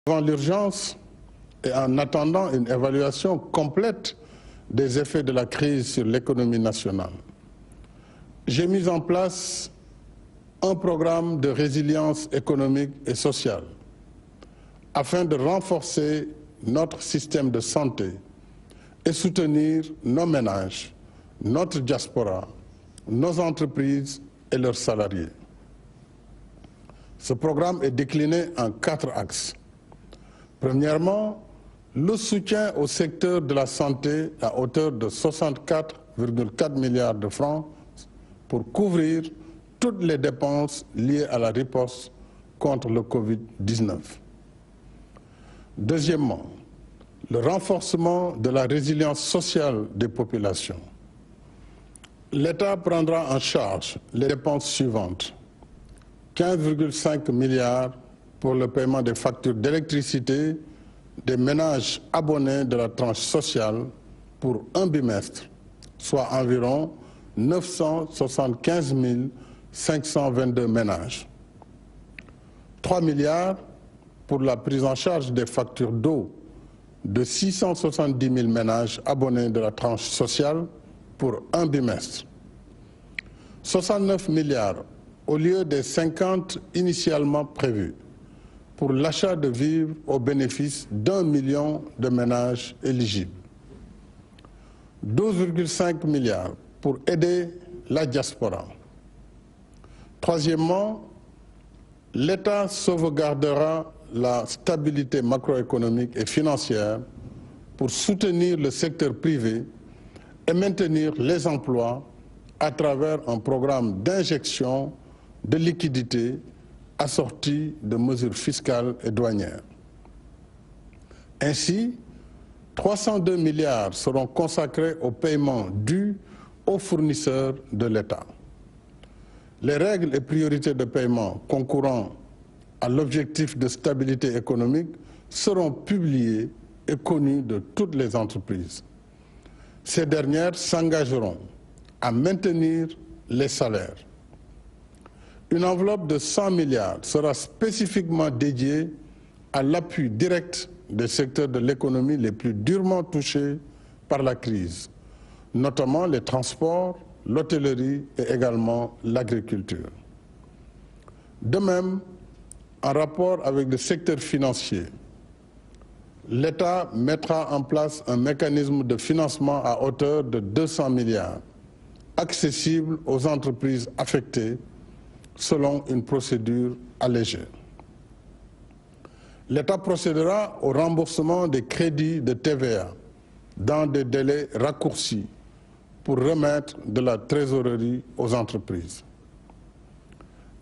Devant l'urgence et en attendant une évaluation complète des effets de la crise sur l'économie nationale, j'ai mis en place un programme de résilience économique et sociale afin de renforcer notre système de santé et soutenir nos ménages, notre diaspora, nos entreprises et leurs salariés. Ce programme est décliné en 4 axes. Premièrement, le soutien au secteur de la santé à hauteur de 64,4 milliards de francs pour couvrir toutes les dépenses liées à la riposte contre le Covid-19. Deuxièmement, le renforcement de la résilience sociale des populations. L'État prendra en charge les dépenses suivantes. 15,5 milliards pour le paiement des factures d'électricité des ménages abonnés de la tranche sociale pour un bimestre, soit environ 975 522 ménages. 3 milliards pour la prise en charge des factures d'eau de 670 000 ménages abonnés de la tranche sociale pour un bimestre. 69 milliards au lieu des 50 initialement prévus pour l'achat de vivres au bénéfice d'1 million de ménages éligibles. 12,5 milliards pour aider la diaspora. Troisièmement, l'État sauvegardera la stabilité macroéconomique et financière pour soutenir le secteur privé et maintenir les emplois à travers un programme d'injection de liquidités assorti de mesures fiscales et douanières. Ainsi, 302 milliards seront consacrés au paiement dû aux fournisseurs de l'État. Les règles et priorités de paiement concourant à l'objectif de stabilité économique seront publiées et connues de toutes les entreprises. Ces dernières s'engageront à maintenir les salaires. Une enveloppe de 100 milliards sera spécifiquement dédiée à l'appui direct des secteurs de l'économie les plus durement touchés par la crise, notamment les transports, l'hôtellerie et également l'agriculture. De même, en rapport avec le secteur financier, l'État mettra en place un mécanisme de financement à hauteur de 200 milliards, accessible aux entreprises affectées selon une procédure allégée. L'État procédera au remboursement des crédits de TVA dans des délais raccourcis pour remettre de la trésorerie aux entreprises.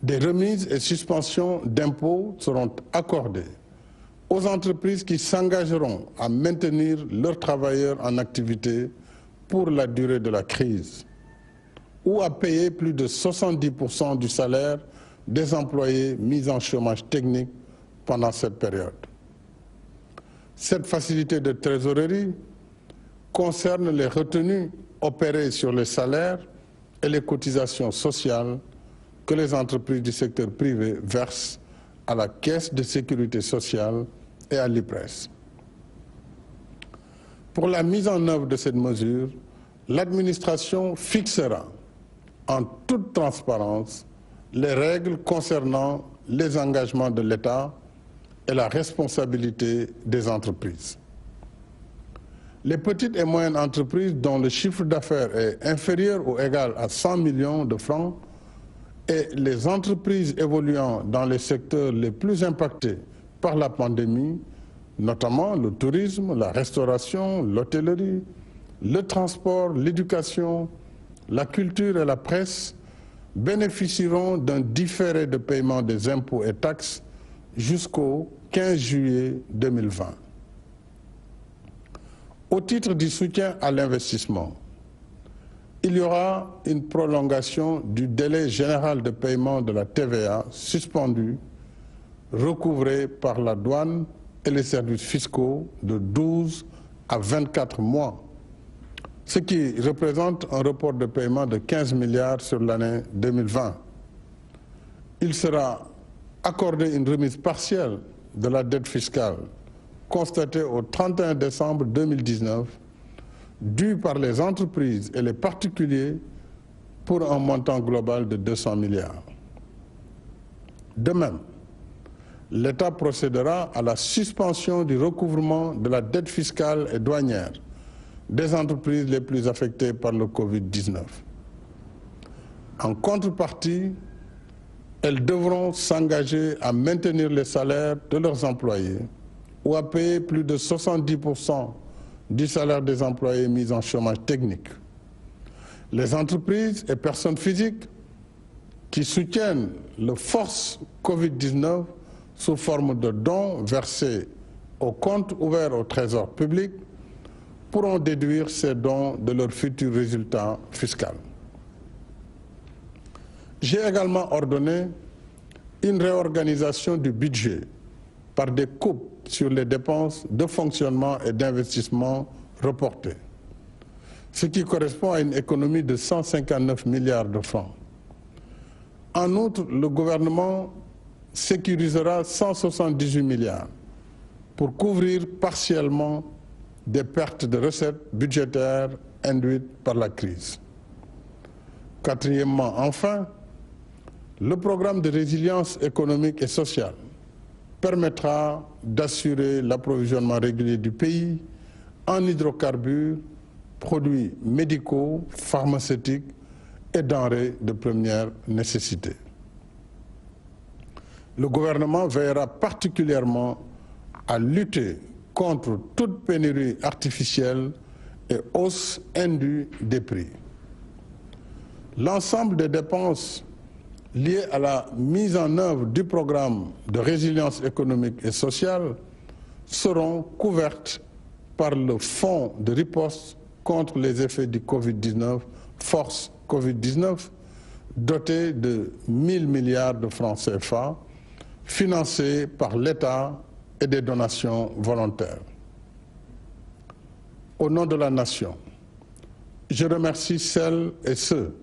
Des remises et suspensions d'impôts seront accordées aux entreprises qui s'engageront à maintenir leurs travailleurs en activité pour la durée de la crise ou à payer plus de 70% du salaire des employés mis en chômage technique pendant cette période. Cette facilité de trésorerie concerne les retenues opérées sur les salaires et les cotisations sociales que les entreprises du secteur privé versent à la Caisse de sécurité sociale et à l'IPRES. Pour la mise en œuvre de cette mesure, l'administration fixera en toute transparence les règles concernant les engagements de l'État et la responsabilité des entreprises. Les petites et moyennes entreprises dont le chiffre d'affaires est inférieur ou égal à 100 millions de francs et les entreprises évoluant dans les secteurs les plus impactés par la pandémie, notamment le tourisme, la restauration, l'hôtellerie, le transport, l'éducation, la culture et la presse, bénéficieront d'un différé de paiement des impôts et taxes jusqu'au 15 juillet 2020. Au titre du soutien à l'investissement, il y aura une prolongation du délai général de paiement de la TVA suspendu, recouvré par la douane et les services fiscaux de 12 à 24 mois, ce qui représente un report de paiement de 15 milliards sur l'année 2020. Il sera accordé une remise partielle de la dette fiscale constatée au 31 décembre 2019 due par les entreprises et les particuliers pour un montant global de 200 milliards. De même, l'État procédera à la suspension du recouvrement de la dette fiscale et douanière des entreprises les plus affectées par le Covid-19. En contrepartie, elles devront s'engager à maintenir les salaires de leurs employés ou à payer plus de 70% du salaire des employés mis en chômage technique. Les entreprises et personnes physiques qui soutiennent le force Covid-19 sous forme de dons versés au compte ouvert au Trésor public pourront déduire ces dons de leur futur résultat fiscal. J'ai également ordonné une réorganisation du budget par des coupes sur les dépenses de fonctionnement et d'investissement reportées, ce qui correspond à une économie de 159 milliards de francs. En outre, le gouvernement sécurisera 178 milliards pour couvrir partiellement des pertes de recettes budgétaires induites par la crise. Quatrièmement, enfin, le programme de résilience économique et sociale permettra d'assurer l'approvisionnement régulier du pays en hydrocarbures, produits médicaux, pharmaceutiques et denrées de première nécessité. Le gouvernement veillera particulièrement à lutter contre toute pénurie artificielle et hausse indue des prix. L'ensemble des dépenses liées à la mise en œuvre du programme de résilience économique et sociale seront couvertes par le fonds de riposte contre les effets du Covid-19, Force Covid-19, doté de 1 000 milliards de francs CFA, financé par l'État et des donations volontaires. Au nom de la nation, je remercie celles et ceux